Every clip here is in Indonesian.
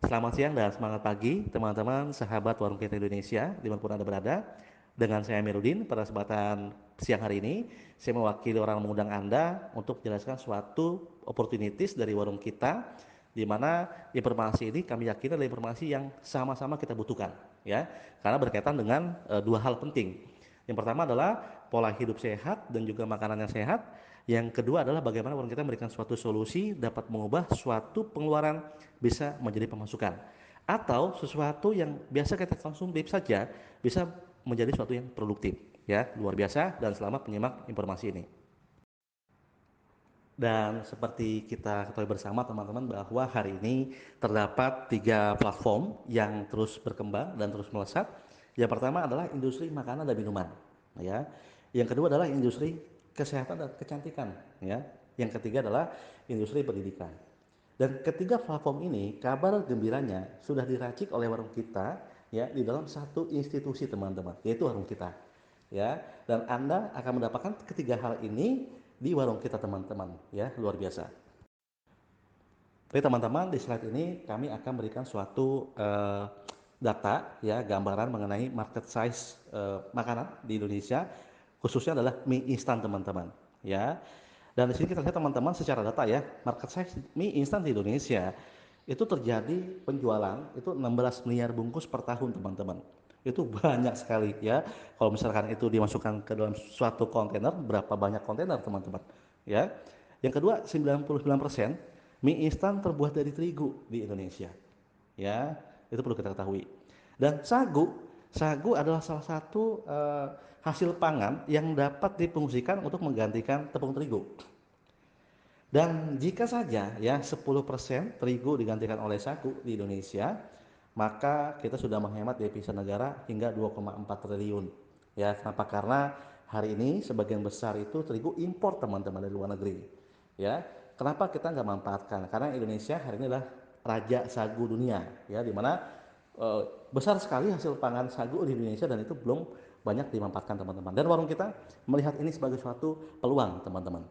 Selamat siang dan semangat pagi teman-teman sahabat Warung Kita Indonesia dimanapun Anda berada. Dengan saya Amiruddin pada kesempatan siang hari ini, saya mewakili orang mengundang Anda untuk menjelaskan suatu opportunities dari warung kita, di mana informasi ini kami yakin adalah informasi yang sama-sama kita butuhkan, ya, karena berkaitan dengan dua hal penting. Yang pertama adalah pola hidup sehat dan juga makanan yang sehat. Yang kedua adalah bagaimana warung kita memberikan suatu solusi dapat mengubah suatu pengeluaran bisa menjadi pemasukan, atau sesuatu yang biasa kita konsumsi saja bisa menjadi sesuatu yang produktif. Ya, luar biasa dan selamat menyimak informasi ini. Dan seperti kita ketahui bersama teman-teman bahwa hari ini terdapat tiga platform yang terus berkembang dan terus melesat. Yang pertama adalah industri makanan dan minuman, ya. Yang kedua adalah industri kesehatan dan kecantikan, ya. Yang ketiga adalah industri pendidikan. Dan ketiga platform ini, kabar gembiranya sudah diracik oleh warung kita, ya, di dalam satu institusi teman-teman, yaitu warung kita, ya. Dan Anda akan mendapatkan ketiga hal ini di warung kita teman-teman, ya, luar biasa. Oke teman-teman, di slide ini kami akan berikan suatu data, ya, gambaran mengenai market size makanan di Indonesia, khususnya adalah mie instan teman-teman, ya. Dan di sini kita lihat teman-teman secara data, ya, market size mie instan di Indonesia itu terjadi penjualan itu 16 miliar bungkus per tahun teman-teman. Itu banyak sekali, ya. Kalau misalkan itu dimasukkan ke dalam suatu kontainer, berapa banyak kontainer teman-teman, ya. Yang kedua, 99% mie instan terbuat dari terigu di Indonesia, ya. Itu perlu kita ketahui. Dan sagu adalah salah satu hasil pangan yang dapat difungsikan untuk menggantikan tepung terigu. Dan jika saja, ya, 10% terigu digantikan oleh sagu di Indonesia, maka kita sudah menghemat devisa negara hingga 2,4 triliun. Ya, kenapa? Karena hari ini sebagian besar itu terigu impor teman-teman dari luar negeri. Ya, kenapa kita nggak manfaatkan? Karena Indonesia hari ini adalah raja sagu dunia, ya, di mana besar sekali hasil pangan sagu di Indonesia dan itu belum banyak dimanfaatkan teman-teman. Dan warung kita melihat ini sebagai suatu peluang teman-teman.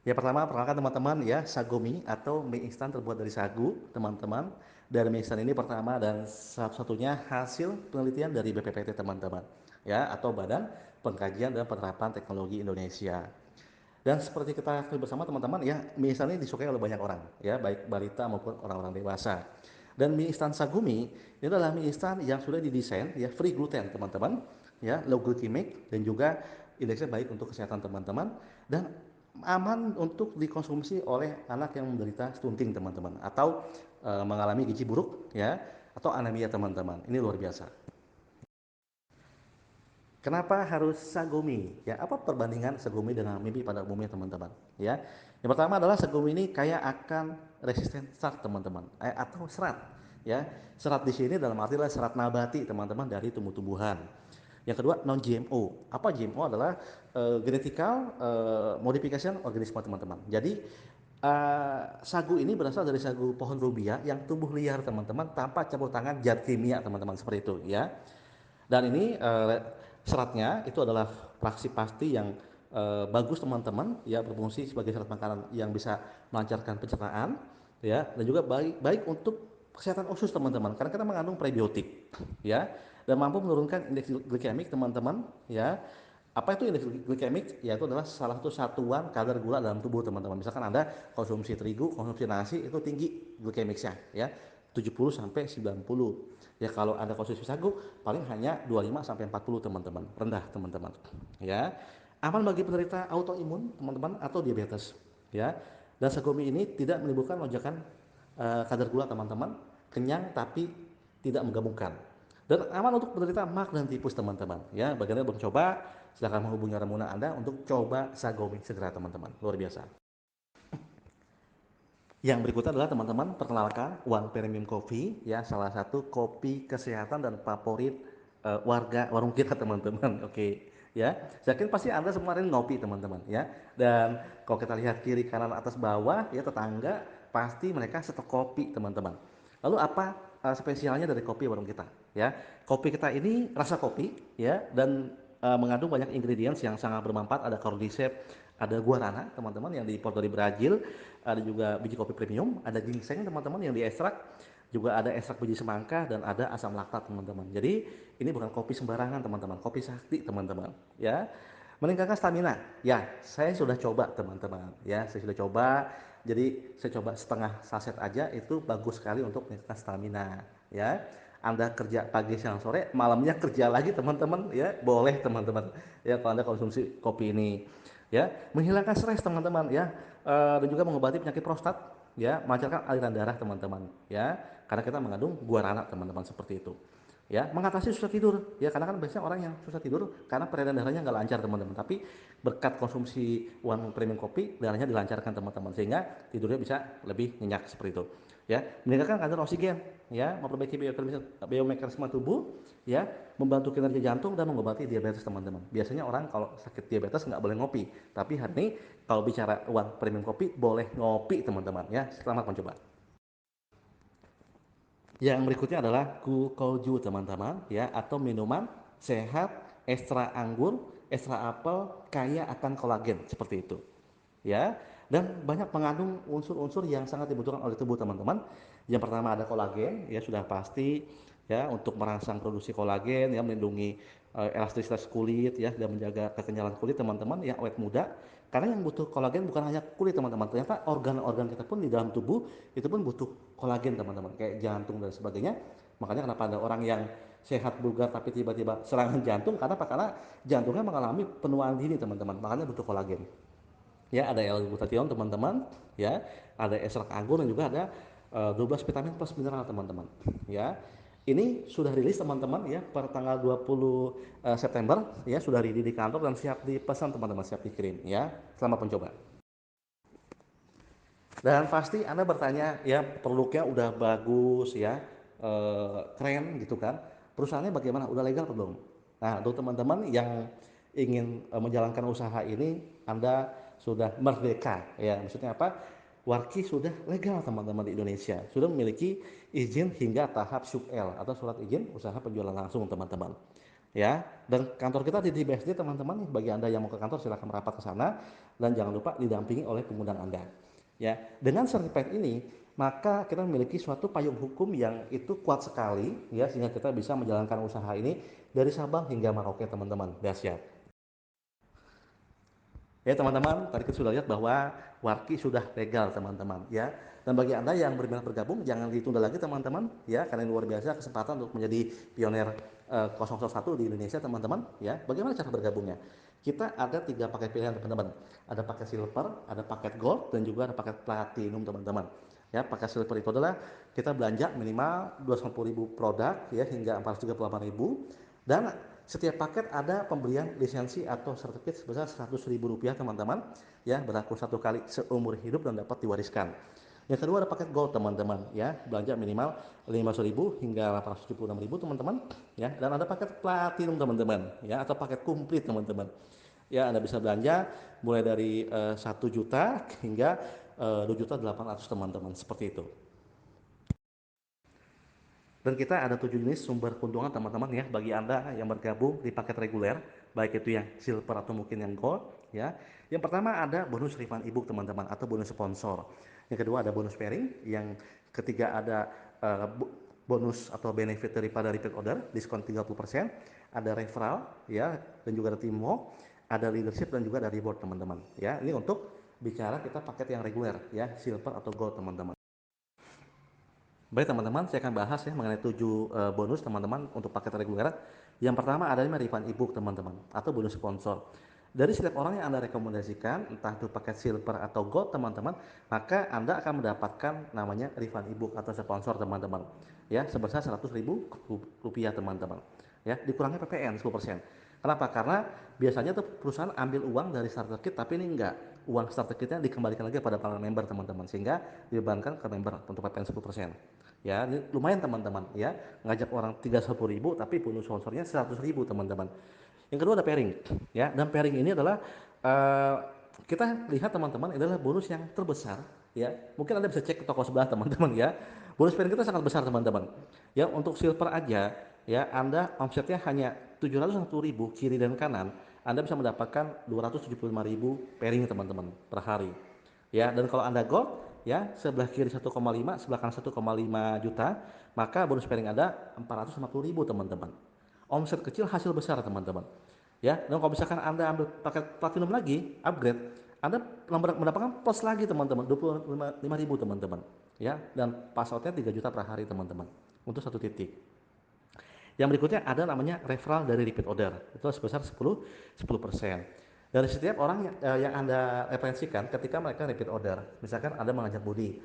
Ya pertama, perkenalkan teman-teman, ya, sagu mie atau mie instan terbuat dari sagu teman-teman. Dan mie instan ini pertama dan satu-satunya hasil penelitian dari BPPT teman-teman, ya, atau Badan Pengkajian dan Penerapan Teknologi Indonesia. Dan seperti kita ketahui bersama teman-teman, ya, mie instan ini disukai oleh banyak orang, ya, baik balita maupun orang-orang dewasa. Dan mie instan sagu mie ini adalah mie instan yang sudah didesain, ya, free gluten teman-teman, ya, low glycemic dan juga indeksnya baik untuk kesehatan teman-teman dan aman untuk dikonsumsi oleh anak yang menderita stunting teman-teman atau mengalami gizi buruk, ya, atau anemia teman-teman. Ini luar biasa. Kenapa harus sagu mie? Ya, apa perbandingan sagu mie dengan mie pada umumnya teman-teman? Ya, yang pertama adalah sagu mie ini kaya akan resisten serat teman-teman, atau serat. Ya, serat di sini dalam arti adalah serat nabati teman-teman dari tumbuh-tumbuhan. Yang kedua, non GMO. Apa GMO? Adalah genetical modification organisme teman-teman. Jadi sagu ini berasal dari sagu pohon rubia yang tumbuh liar teman-teman tanpa campur tangan zat kimia teman-teman, seperti itu, ya. Dan ini seratnya itu adalah fraksi pasti yang bagus teman-teman, ya, berfungsi sebagai serat makanan yang bisa melancarkan pencernaan, ya, dan juga baik untuk kesehatan usus teman-teman karena kita mengandung prebiotik, ya, dan mampu menurunkan indeks glikemik teman-teman, ya. Apa itu indeks glikemik? Yaitu adalah salah satu satuan kadar gula dalam tubuh teman-teman. Misalkan Anda konsumsi terigu, konsumsi nasi itu tinggi glikemiknya, ya, 70 sampai 90. Ya kalau Anda konsumsi sagu paling hanya 25 sampai 40 teman-teman, rendah teman-teman. Ya. Aman bagi penderita autoimun teman-teman atau diabetes, ya. Dan sagu mie ini tidak menimbulkan lonjakan kadar gula teman-teman, kenyang tapi tidak menggabungkan. Dan aman untuk penderita MAC dan tipus teman-teman, ya. Bagi Anda belum coba, silakan menghubungi remuner Anda untuk coba sagu mie segera teman-teman. Luar biasa. Yang berikutnya adalah teman-teman perkenalkan One Premium Coffee, ya, salah satu kopi kesehatan dan favorit warga warung kita teman-teman. Oke, ya. Saya yakin pasti Anda semua ini ngopi teman-teman, ya. Dan kalau kita lihat kiri kanan atas bawah, ya, tetangga pasti mereka stok kopi teman-teman. Lalu apa spesialnya dari kopi warung kita, ya? Kopi kita ini rasa kopi, ya, dan mengandung banyak ingredients yang sangat bermanfaat. Ada cordyceps, ada guarana teman-teman yang diimpor dari Brazil, ada juga biji kopi premium, ada ginseng teman-teman yang diekstrak, juga ada ekstrak biji semangka dan ada asam laktat teman-teman. Jadi ini bukan kopi sembarangan teman-teman, kopi sakti teman-teman ya. Meningkatkan stamina. Ya, saya sudah coba teman-teman ya, saya sudah coba. Jadi saya coba setengah saset aja itu bagus sekali untuk meningkatkan stamina ya. Anda kerja pagi siang sore, malamnya kerja lagi teman-teman ya, boleh teman-teman ya kalau Anda konsumsi kopi ini ya. Menghilangkan stres teman-teman ya, dan juga mengobati penyakit prostat ya, melancarkan aliran darah teman-teman ya, karena kita mengandung guarana teman-teman seperti itu ya. Mengatasi susah tidur ya, karena kan biasanya orang yang susah tidur karena peredaran darahnya nggak lancar teman-teman, tapi berkat konsumsi One Premium Kopi darahnya dilancarkan teman-teman, sehingga tidurnya bisa lebih nyenyak seperti itu ya. Meningkatkan kadar oksigen ya, memperbaiki biomekanisme tubuh ya, membantu kinerja jantung dan mengobati diabetes teman-teman. Biasanya orang kalau sakit diabetes nggak boleh ngopi, tapi hari ini kalau bicara One Premium Kopi boleh ngopi teman-teman ya. Selamat mencoba. Yang berikutnya adalah Kukoju teman-teman ya, atau minuman sehat ekstra anggur, ekstra apel, kaya akan kolagen seperti itu ya. Dan banyak mengandung unsur-unsur yang sangat dibutuhkan oleh tubuh teman-teman. Yang pertama ada kolagen ya, sudah pasti ya, untuk merangsang produksi kolagen ya, melindungi elastisitas kulit ya, dan menjaga kekenyalan kulit teman-teman yang awet muda. Karena yang butuh kolagen bukan hanya kulit teman-teman, ternyata organ-organ kita pun di dalam tubuh itu pun butuh kolagen teman-teman, kayak jantung dan sebagainya. Makanya kenapa ada orang yang sehat bugar tapi tiba-tiba serangan jantung, karena apa? Karena jantungnya mengalami penuaan dini teman-teman, makanya butuh kolagen ya. Ada L-glutathione teman-teman ya, ada ekstrak anggur, dan juga ada 12 vitamin plus mineral teman-teman ya. Ini sudah rilis teman-teman ya, per tanggal 20 September ya, sudah ready di kantor dan siap dipesan teman-teman, siap dikirim ya. Selamat mencoba. Dan pasti Anda bertanya ya, produknya udah bagus ya, keren gitu kan, perusahaannya bagaimana, udah legal atau belum? Nah, untuk teman-teman yang ingin menjalankan usaha ini, Anda sudah merdeka ya. Maksudnya apa? Warki sudah legal teman-teman di Indonesia, sudah memiliki izin hingga tahap sub L atau surat izin usaha penjualan langsung teman-teman ya. Dan kantor kita di BSD teman-teman, bagi Anda yang mau ke kantor silahkan merapat ke sana, dan jangan lupa didampingi oleh pengundang Anda ya. Dengan sertifikat ini maka kita memiliki suatu payung hukum yang itu kuat sekali ya, sehingga kita bisa menjalankan usaha ini dari Sabang hingga Merauke teman-teman. Dahsyat ya teman-teman, tadi kita sudah lihat bahwa Warki sudah legal teman-teman ya. Dan bagi Anda yang berminat bergabung, jangan ditunda lagi teman-teman ya, karena ini luar biasa kesempatan untuk menjadi pionir 001 di Indonesia teman-teman ya. Bagaimana cara bergabungnya? Kita ada 3 paket pilihan teman-teman. Ada paket silver, ada paket gold, dan juga ada paket platinum teman-teman ya. Paket silver itu adalah kita belanja minimal 250.000 produk ya, hingga 438.000, dan setiap paket ada pemberian lisensi atau sertifikat sebesar Rp100.000 teman-teman ya, berlaku 1 kali seumur hidup dan dapat diwariskan. Yang kedua ada paket gold teman-teman ya, belanja minimal 500.000 hingga 876.000 teman-teman ya. Dan ada paket platinum teman-teman ya, atau paket komplit teman-teman ya. Anda bisa belanja mulai dari 1 juta hingga 2.800.000 teman-teman, seperti itu. Dan kita ada 7 jenis sumber keuntungan teman-teman ya, bagi Anda yang bergabung di paket reguler, baik itu yang silver atau mungkin yang gold ya. Yang pertama ada bonus refund ebook teman-teman, atau bonus sponsor. Yang kedua ada bonus pairing, yang ketiga ada bonus atau benefit daripada repeat order, diskon 30%, ada referral ya, dan juga ada teamwork, ada leadership, dan juga ada reward teman-teman ya. Ini untuk bicara kita paket yang reguler ya, silver atau gold teman-teman. Baik teman-teman, saya akan bahas ya mengenai 7 bonus teman-teman untuk paket reguler. Yang pertama adalah refund ebook teman-teman, atau bonus sponsor. Dari setiap orang yang Anda rekomendasikan, entah itu paket silver atau gold teman-teman, maka Anda akan mendapatkan namanya refund ebook atau sponsor teman-teman ya, sebesar Rp100.000 teman-teman ya, dikurangi PPN 10%. Kenapa? Karena biasanya tuh perusahaan ambil uang dari starter kit, tapi ini enggak, uang starter kitnya dikembalikan lagi pada para member teman-teman, sehingga dibebankan ke member untuk PPN 10% ya. Ini lumayan teman-teman ya, ngajak orang 31.000 tapi bonus sponsornya 100.000 teman-teman. Yang kedua ada pairing ya, dan pairing ini adalah uh, kita lihat teman-teman, adalah bonus yang terbesar ya. Mungkin Anda bisa cek ke toko sebelah teman-teman ya. Bonus pairing kita sangat besar teman-teman ya. Untuk silver aja ya, Anda omsetnya hanya 701.000 kiri dan kanan, Anda bisa mendapatkan 275.000 pairing teman-teman per hari. Ya, dan kalau Anda gold, ya sebelah kiri 1,5, sebelah kanan 1,5 juta, maka bonus pairing Anda 450.000 teman-teman. Omset kecil hasil besar teman-teman. Ya, dan kalau misalkan Anda ambil paket platinum lagi, upgrade, Anda mendapatkan plus lagi teman-teman, 25.000 teman-teman. Ya, dan pass outnya 3 juta per hari teman-teman untuk satu titik. Yang berikutnya ada namanya referral dari repeat order, itu sebesar 10%. Dari setiap orang yang Anda referensikan ketika mereka repeat order, misalkan Anda mengajak Budi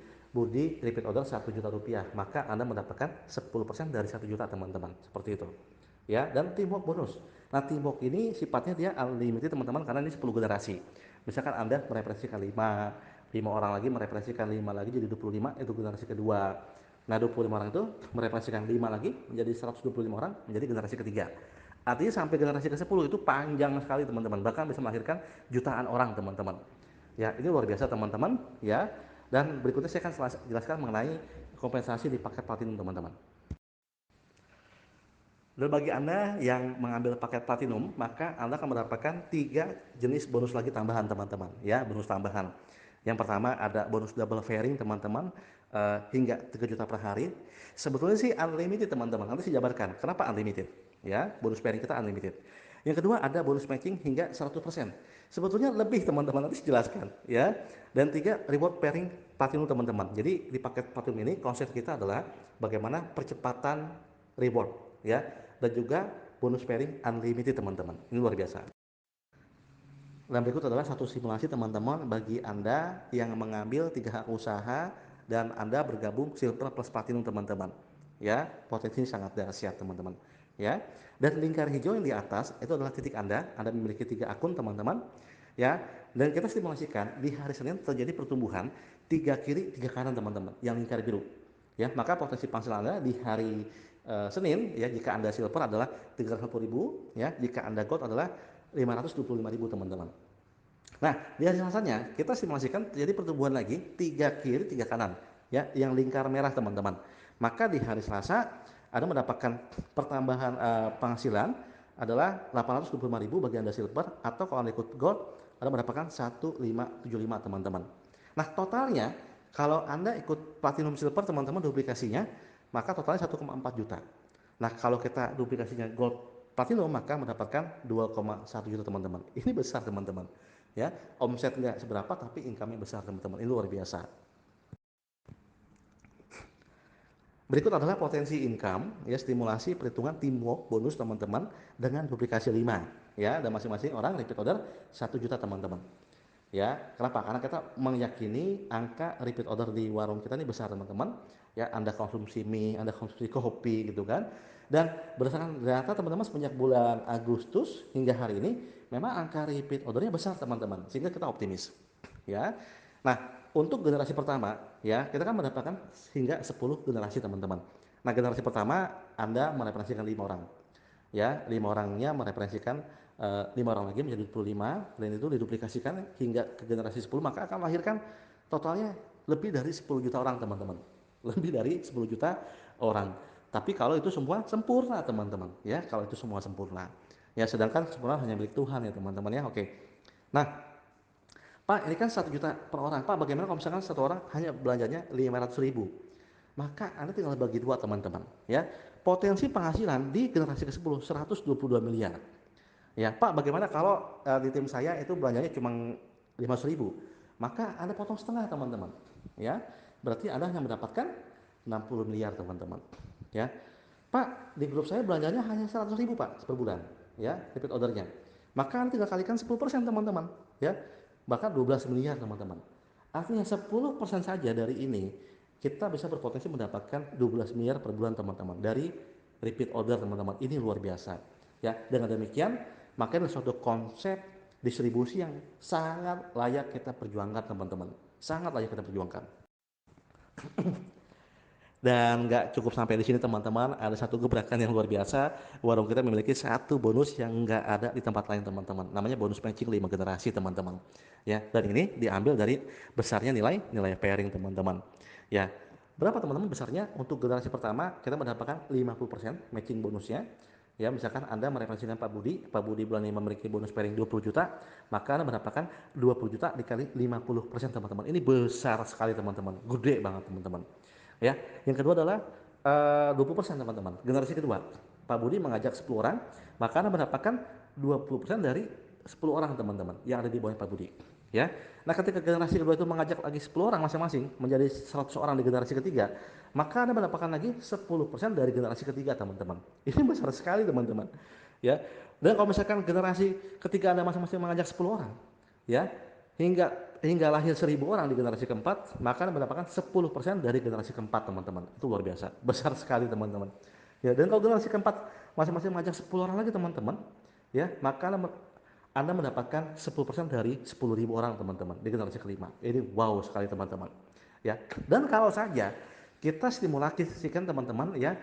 repeat order 1 juta rupiah, maka Anda mendapatkan 10% dari 1 juta teman-teman, seperti itu. Ya, dan teamwork bonus. Nah, teamwork ini sifatnya dia unlimited teman-teman, karena ini 10 generasi. Misalkan Anda mereferensikan 5 orang lagi mereferensikan 5 lagi jadi 25, itu generasi kedua. Nah, 25 orang itu mereferensikan 5 lagi menjadi 125 orang menjadi generasi ketiga. Artinya sampai generasi ke-10 itu panjang sekali teman-teman, bahkan bisa melahirkan jutaan orang teman-teman. Ya, ini luar biasa teman-teman ya. Dan berikutnya saya akan jelaskan mengenai kompensasi di paket platinum teman-teman. Dan bagi Anda yang mengambil paket platinum, maka Anda akan mendapatkan 3 jenis bonus lagi tambahan teman-teman, ya, bonus tambahan. Yang pertama ada bonus double fairing teman-teman, hingga 3 juta per hari. Sebetulnya sih unlimited teman-teman, nanti saya jabarkan kenapa unlimited, ya, bonus pairing kita unlimited. Yang kedua ada bonus matching hingga 100%. Sebetulnya lebih teman-teman, nanti saya jelaskan, ya. Dan 3 reward pairing platinum teman-teman. Jadi di paket platinum ini konsep kita adalah bagaimana percepatan reward, ya, dan juga bonus pairing unlimited teman-teman. Ini luar biasa. Dan berikut adalah satu simulasi teman-teman bagi Anda yang mengambil 3 hak usaha dan Anda bergabung silver plus platinum teman-teman. Ya, potensi sangat dahsyat teman-teman. Ya. Dan lingkar hijau yang di atas itu adalah titik Anda. Anda memiliki 3 akun teman-teman. Ya. Dan kita simulasikan di hari Senin terjadi pertumbuhan 3 kiri 3 kanan teman-teman yang lingkar biru. Ya, maka potensi penghasilan Anda di hari Senin ya, jika Anda silver adalah 350.000, ya, jika Anda gold adalah 525.000 teman-teman. Nah, di hari Selasanya kita simulasikan terjadi pertumbuhan lagi 3 kiri 3 kanan, ya, yang lingkar merah teman-teman. Maka di hari Selasa Anda mendapatkan pertambahan penghasilan adalah 825.000 bagi Anda silver, atau kalau Anda ikut gold Anda mendapatkan 1575 teman-teman. Nah, totalnya kalau Anda ikut platinum silver teman-teman duplikasinya, maka totalnya 1,4 juta. Nah, kalau kita duplikasinya gold platinum maka mendapatkan 2,1 juta teman-teman. Ini besar teman-teman. Ya, omset nggak seberapa tapi income-nya besar teman-teman. Ini luar biasa. Berikut adalah potensi income, ya, stimulasi perhitungan teamwork bonus teman-teman dengan duplikasi 5, ya, dan masing-masing orang repeat order 1 juta teman-teman. Ya, kenapa? Karena kita meyakini angka repeat order di warung kita ini besar teman-teman. Ya, Anda konsumsi mie, Anda konsumsi kopi gitu kan. Dan berdasarkan data teman-teman semenjak bulan Agustus hingga hari ini memang angka repeat ordernya besar teman-teman, sehingga kita optimis. Ya. Nah, untuk generasi pertama, ya, kita kan mendapatkan hingga 10 generasi teman-teman. Nah, generasi pertama Anda mereferensikan 5 orang. Ya, 5 orangnya mereferensikan 5 orang lagi menjadi 25, dan itu diduplikasikan hingga ke generasi 10, maka akan melahirkan totalnya lebih dari 10 juta orang teman-teman. Lebih dari 10 juta orang. Tapi kalau itu semua sempurna teman-teman, ya, kalau itu semua sempurna. Ya, sedangkan sempurna hanya milik Tuhan ya teman-teman ya. Oke. Nah, Pak, ini kan 1 juta per orang. Pak, bagaimana kalau misalkan satu orang hanya belanjanya 500.000? Maka Anda tinggal bagi dua teman-teman. Ya, potensi penghasilan di generasi ke-10 122 miliar. Ya, Pak, bagaimana kalau di tim saya itu belanjanya cuma 500.000? Maka Anda potong setengah teman-teman. Ya, berarti Anda hanya mendapatkan 60 miliar teman-teman. Ya, Pak, di grup saya belanjanya hanya 100.000 Pak per bulan. Ya, repeat ordernya. Maka Anda tinggal kalikan 10% teman-teman. Ya, bahkan 12 miliar teman-teman. Artinya 10% saja dari ini kita bisa berpotensi mendapatkan 12 miliar per bulan teman-teman dari repeat order teman-teman. Ini luar biasa. Ya, dengan demikian maka ini suatu konsep distribusi yang sangat layak kita perjuangkan teman-teman. Sangat layak kita perjuangkan. Dan nggak cukup sampai di sini teman-teman, ada satu gebrakan yang luar biasa. Warung kita memiliki satu bonus yang nggak ada di tempat lain teman-teman. Namanya bonus matching 5 generasi teman-teman. Ya, dan ini diambil dari besarnya nilai pairing teman-teman. Ya, berapa teman-teman besarnya? Untuk generasi pertama kita mendapatkan 50% matching bonusnya. Ya, misalkan Anda mereferensikan Pak Budi bulan ini memiliki bonus pairing 20 juta, maka Anda mendapatkan 20 juta dikali 50% teman-teman. Ini besar sekali teman-teman, gede banget teman-teman. Ya, yang kedua adalah 20% teman-teman. Generasi kedua, Pak Budi mengajak 10 orang, maka Anda mendapatkan 20% dari 10 orang teman-teman yang ada di bawah Pak Budi. Ya, nah ketika generasi kedua itu mengajak lagi 10 orang masing-masing menjadi 100 orang di generasi ketiga, maka Anda mendapatkan lagi 10% dari generasi ketiga teman-teman. Ini besar sekali teman-teman. Ya. Dan kalau misalkan generasi ketiga Anda masing-masing mengajak 10 orang, ya, hingga hingga lahir 1000 orang di generasi keempat, maka Anda mendapatkan 10% dari generasi keempat teman-teman. Itu luar biasa, besar sekali teman-teman. Ya, dan kalau generasi keempat masing-masing mengajak 10 orang lagi teman-teman, ya, maka anda mendapatkan 10% dari 10.000 orang teman-teman di generasi kelima. Ini wow sekali teman-teman. Ya. Dan kalau saja kita stimulasikan teman-teman ya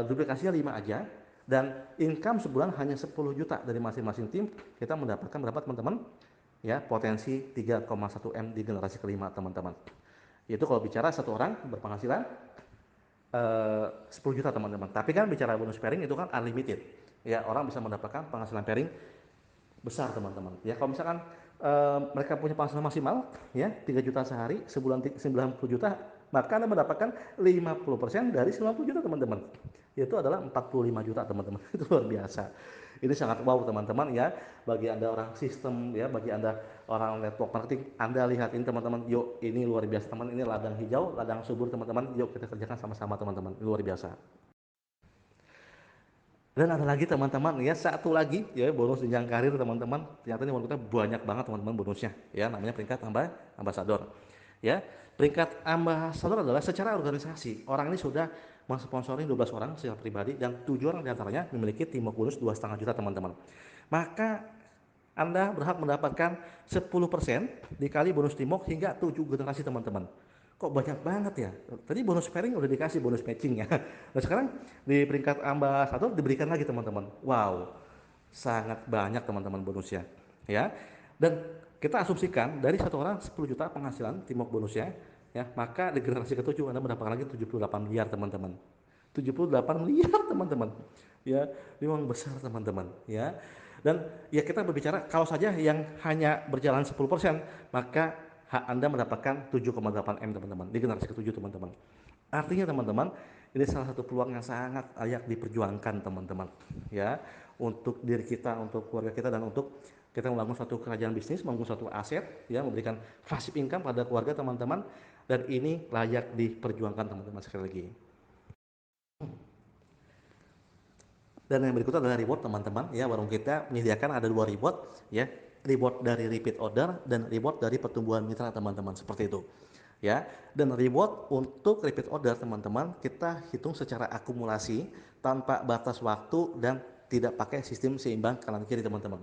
duplikasinya 5 aja dan income sebulan hanya 10 juta dari masing-masing tim, kita mendapatkan berapa teman-teman? Ya, potensi 3,1 M di generasi kelima teman-teman. Itu kalau bicara satu orang berpenghasilan 10 juta teman-teman. Tapi kan bicara bonus pairing itu kan unlimited. Ya, orang bisa mendapatkan penghasilan pairing besar teman-teman. Ya, kalau misalkan mereka punya penghasilan maksimal ya 3 juta sehari, sebulan 90 juta, maka Anda mendapatkan 50% dari 90 juta teman-teman. Itu adalah 45 juta teman-teman. Itu luar biasa. Ini sangat wow teman-teman ya. Bagi Anda orang sistem ya, bagi Anda orang network marketing, Anda lihat ini teman-teman. Yuk, ini luar biasa teman. Ini ladang hijau, ladang subur teman-teman. Yuk kita kerjakan sama-sama teman-teman. Luar biasa. Dan ada lagi teman-teman ya, satu lagi ya bonus jenjang karir teman-teman. Ternyata ini menurut kita banyak banget teman-teman bonusnya ya, namanya peringkat ambasador. Ya, peringkat ambasador adalah secara organisasi. Orang ini sudah mensponsori 12 orang secara pribadi dan 7 orang diantaranya memiliki timok bonus 2,5 juta teman-teman. Maka Anda berhak mendapatkan 10% dikali bonus timok hingga 7 generasi teman-teman. Kok banyak banget ya? Tadi bonus pairing udah dikasih bonus matching ya. Nah sekarang di peringkat ambasador diberikan lagi teman-teman. Wow, sangat banyak teman-teman bonusnya. Ya, dan kita asumsikan dari satu orang 10 juta penghasilan timok bonusnya, ya maka di generasi ketujuh Anda mendapatkan lagi 78 miliar teman-teman. 78 miliar teman-teman. Ya, ini memang besar teman-teman. Ya, dan ya kita berbicara kalau saja yang hanya berjalan 10%, maka hak Anda mendapatkan 7,8 M teman-teman di generasi ketujuh teman-teman. Artinya teman-teman, ini salah satu peluang yang sangat layak diperjuangkan teman-teman ya, untuk diri kita, untuk keluarga kita, dan untuk kita membangun suatu kerajaan bisnis, membangun suatu aset ya, memberikan passive income pada keluarga teman-teman, dan ini layak diperjuangkan teman-teman sekali lagi. Dan yang berikutnya adalah reward teman-teman ya, warung kita menyediakan ada 2 reward ya, reward dari repeat order dan reward dari pertumbuhan mitra teman-teman, seperti itu ya. Dan reward untuk repeat order teman-teman kita hitung secara akumulasi tanpa batas waktu dan tidak pakai sistem seimbang kanan kiri teman-teman.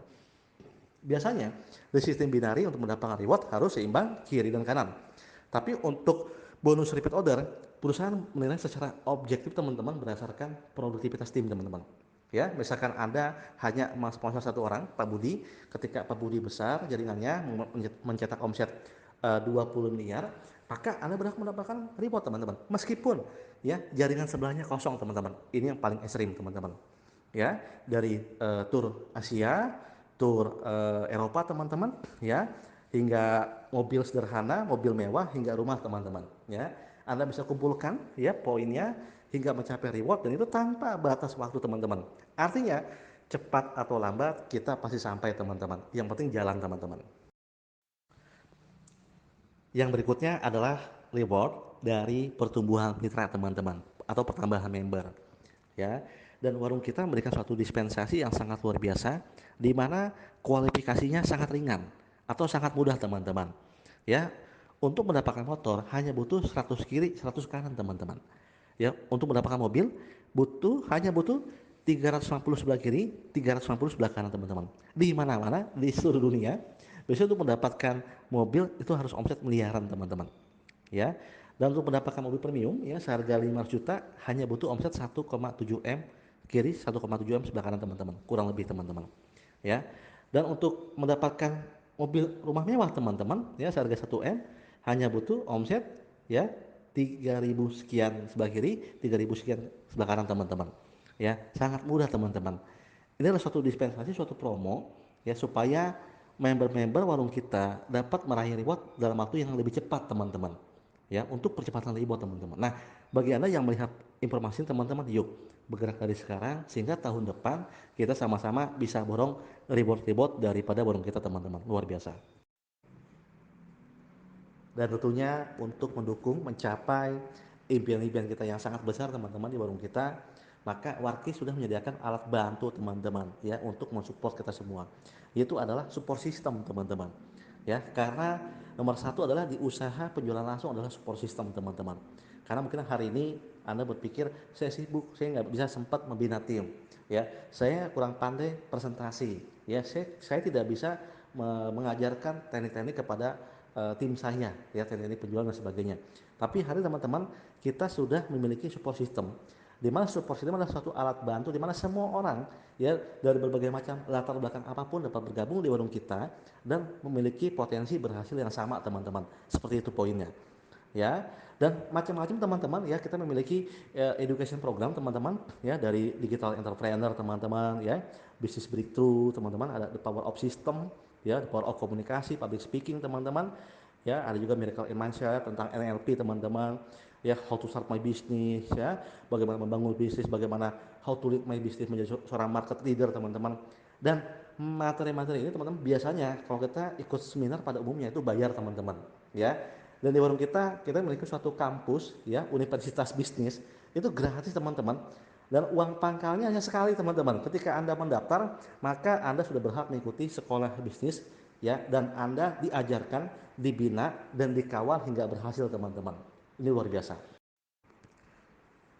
Biasanya di sistem binari untuk mendapatkan reward harus seimbang kiri dan kanan, tapi untuk bonus repeat order perusahaan menilai secara objektif teman-teman berdasarkan produktivitas tim teman-teman. Ya, misalkan Anda hanya sponsor satu orang, Pak Budi, ketika Pak Budi besar jaringannya mencetak omset 20 miliar, maka Anda berhak mendapatkan reward teman-teman. Meskipun ya jaringan sebelahnya kosong teman-teman. Ini yang paling ekstrim teman-teman. Ya, dari tur Asia, tur Eropa teman-teman, ya, hingga mobil sederhana, mobil mewah, hingga rumah teman-teman, ya. Anda bisa kumpulkan ya poinnya hingga mencapai reward, dan itu tanpa batas waktu teman-teman. Artinya cepat atau lambat kita pasti sampai teman-teman. Yang penting jalan teman-teman. Yang berikutnya adalah reward dari pertumbuhan mitra teman-teman atau pertambahan member. Ya, dan warung kita memberikan suatu dispensasi yang sangat luar biasa di mana kualifikasinya sangat ringan atau sangat mudah teman-teman. Ya, untuk mendapatkan motor hanya butuh 100 kiri 100 kanan teman-teman. Ya, untuk mendapatkan mobil hanya butuh 350 sebelah kiri 350 sebelah kanan teman-teman. Di mana-mana di seluruh dunia biasanya untuk mendapatkan mobil itu harus omset miliaran teman-teman. Ya, dan untuk mendapatkan mobil premium ya seharga 500 juta hanya butuh omset 1,7 M kiri 1,7 M sebelah kanan teman-teman, kurang lebih teman-teman. Ya, dan untuk mendapatkan mobil rumah mewah teman-teman ya seharga 1 M hanya butuh omset ya 3.000 sekian sebelah kiri 3.000 sekian sebelah kanan teman-teman. ya, sangat mudah teman-teman. Ini adalah suatu dispensasi, suatu promo ya supaya member-member warung kita dapat meraih reward dalam waktu yang lebih cepat teman-teman. Ya, untuk percepatan reward teman-teman. Nah, bagi Anda yang melihat informasi ini, teman-teman, yuk bergerak dari sekarang sehingga tahun depan kita sama-sama bisa borong reward-reward daripada warung kita teman-teman. Luar biasa. Dan tentunya untuk mendukung mencapai impian-impian kita yang sangat besar teman-teman di warung kita, maka Warki sudah menyediakan alat bantu teman-teman ya untuk mensupport kita semua, yaitu adalah support system teman-teman ya. Karena nomor satu adalah di usaha penjualan langsung adalah support system teman-teman. Karena mungkin hari ini Anda berpikir saya sibuk, saya nggak bisa sempat membina tim ya, saya kurang pandai presentasi ya, saya tidak bisa mengajarkan teknik-teknik kepada tim saya ya, teknik penjualan dan sebagainya. Tapi hari teman-teman kita sudah memiliki support system, di mana support system adalah suatu alat bantu di mana semua orang ya dari berbagai macam latar belakang apapun dapat bergabung di warung kita dan memiliki potensi berhasil yang sama teman-teman. Seperti itu poinnya ya. Dan macam-macam teman-teman ya, kita memiliki education program teman-teman ya, dari digital entrepreneur teman-teman ya, business breakthrough teman-teman, ada the power of system ya, the power of komunikasi, public speaking teman-teman ya, ada juga miracle in mindset tentang NLP teman-teman ya, how to start my business ya, bagaimana membangun bisnis, bagaimana how to lead my business menjadi seorang market leader teman-teman. Dan materi-materi ini teman-teman biasanya kalau kita ikut seminar pada umumnya itu bayar teman-teman ya. Dan di warung kita memiliki suatu kampus ya, universitas bisnis, itu gratis teman-teman. Dan uang pangkalnya hanya sekali teman-teman. Ketika Anda mendaftar, maka Anda sudah berhak mengikuti sekolah bisnis ya, dan Anda diajarkan, dibina dan dikawal hingga berhasil teman-teman. Ini luar biasa.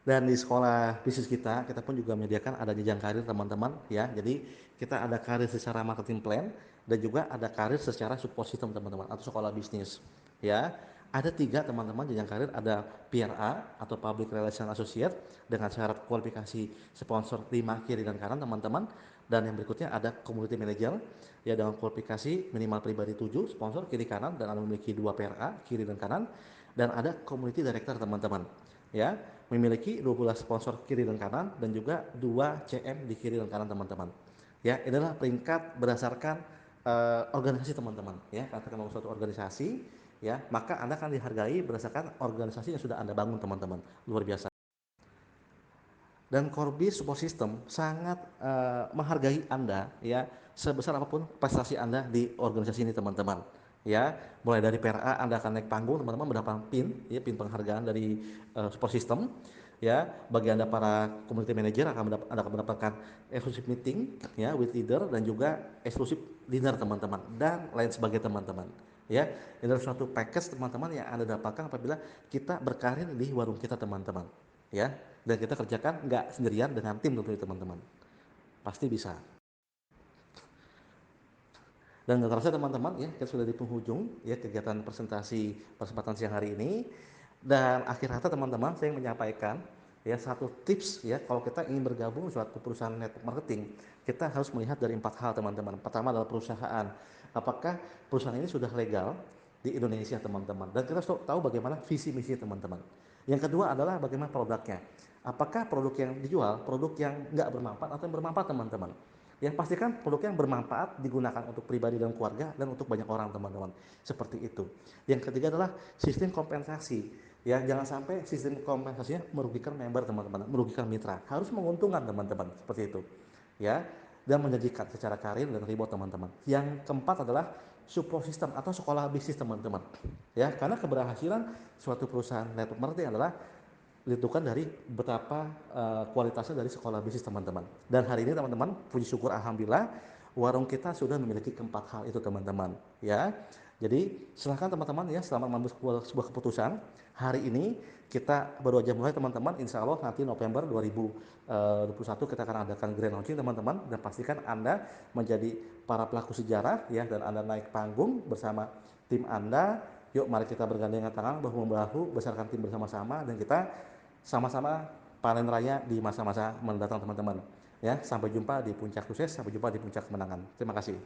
Dan di sekolah bisnis kita pun juga menyediakan ada jenjang karir teman-teman ya. Jadi kita ada karir secara marketing plan dan juga ada karir secara support system teman-teman atau sekolah bisnis ya. Ada tiga teman-teman jenjang karir, ada PRA atau Public Relation Associate dengan syarat kualifikasi sponsor 5 kiri dan kanan teman-teman. Dan yang berikutnya ada Community Manager ya dengan kualifikasi minimal pribadi 7 sponsor kiri kanan dan Anda memiliki 2 PRA kiri dan kanan. Dan ada Community Director teman-teman ya, memiliki 12 sponsor kiri dan kanan dan juga 2 CM di kiri dan kanan teman-teman. Ya, inilah peringkat berdasarkan organisasi teman-teman ya. Katakan mau suatu organisasi ya, maka Anda akan dihargai berdasarkan organisasi yang sudah Anda bangun teman-teman. Luar biasa. Dan Corbis Support System sangat menghargai Anda ya, sebesar apapun prestasi Anda di organisasi ini teman-teman ya. Mulai dari PRA Anda akan naik panggung teman-teman, mendapatkan pin ya, pin penghargaan dari Support System ya. Bagi Anda para community manager Anda akan mendapatkan exclusive meeting ya with leader dan juga exclusive dinner teman-teman dan lain sebagainya teman-teman ya. Ini adalah suatu package teman-teman yang Anda dapatkan apabila kita berkarir di warung kita teman-teman ya. Dan kita kerjakan nggak sendirian, dengan tim tentunya teman-teman, pasti bisa. Dan nggak terasa teman-teman ya, kita sudah di penghujung ya kegiatan presentasi kesempatan siang hari ini. Dan akhir kata teman-teman, saya ingin menyampaikan ya satu tips ya, kalau kita ingin bergabung suatu perusahaan network marketing, kita harus melihat dari 4 hal teman-teman. Pertama adalah perusahaan, apakah perusahaan ini sudah legal di Indonesia teman-teman, dan kita harus tahu bagaimana visi misi teman-teman. Yang kedua adalah bagaimana produknya, apakah produk yang dijual produk yang nggak bermanfaat atau yang bermanfaat teman-teman. Yang pastikan produk yang bermanfaat digunakan untuk pribadi dan keluarga dan untuk banyak orang teman-teman. Seperti itu. Yang ketiga adalah sistem kompensasi. Ya, jangan sampai sistem kompensasinya merugikan member teman-teman, merugikan mitra. Harus menguntungkan teman-teman, seperti itu. Ya, dan menjanjikan secara karir dan reward teman-teman. Yang keempat adalah support system atau sekolah bisnis teman-teman. Ya, karena keberhasilan suatu perusahaan network marketing adalah ditentukan dari betapa kualitasnya dari sekolah bisnis teman-teman. Dan hari ini teman-teman, puji syukur alhamdulillah warung kita sudah memiliki keempat hal itu teman-teman ya. Jadi silahkan teman-teman ya, selamat mengambil sebuah keputusan. Hari ini kita baru aja mulai teman-teman, insya Allah nanti November 2021 kita akan adakan grand launching teman-teman, dan pastikan Anda menjadi para pelaku sejarah ya, dan Anda naik panggung bersama tim Anda. Yuk mari kita bergandengan tangan bahu membahu besarkan tim bersama-sama, dan kita sama-sama panen raya di masa-masa mendatang teman-teman ya. Sampai jumpa di puncak sukses, sampai jumpa di puncak kemenangan. Terima kasih.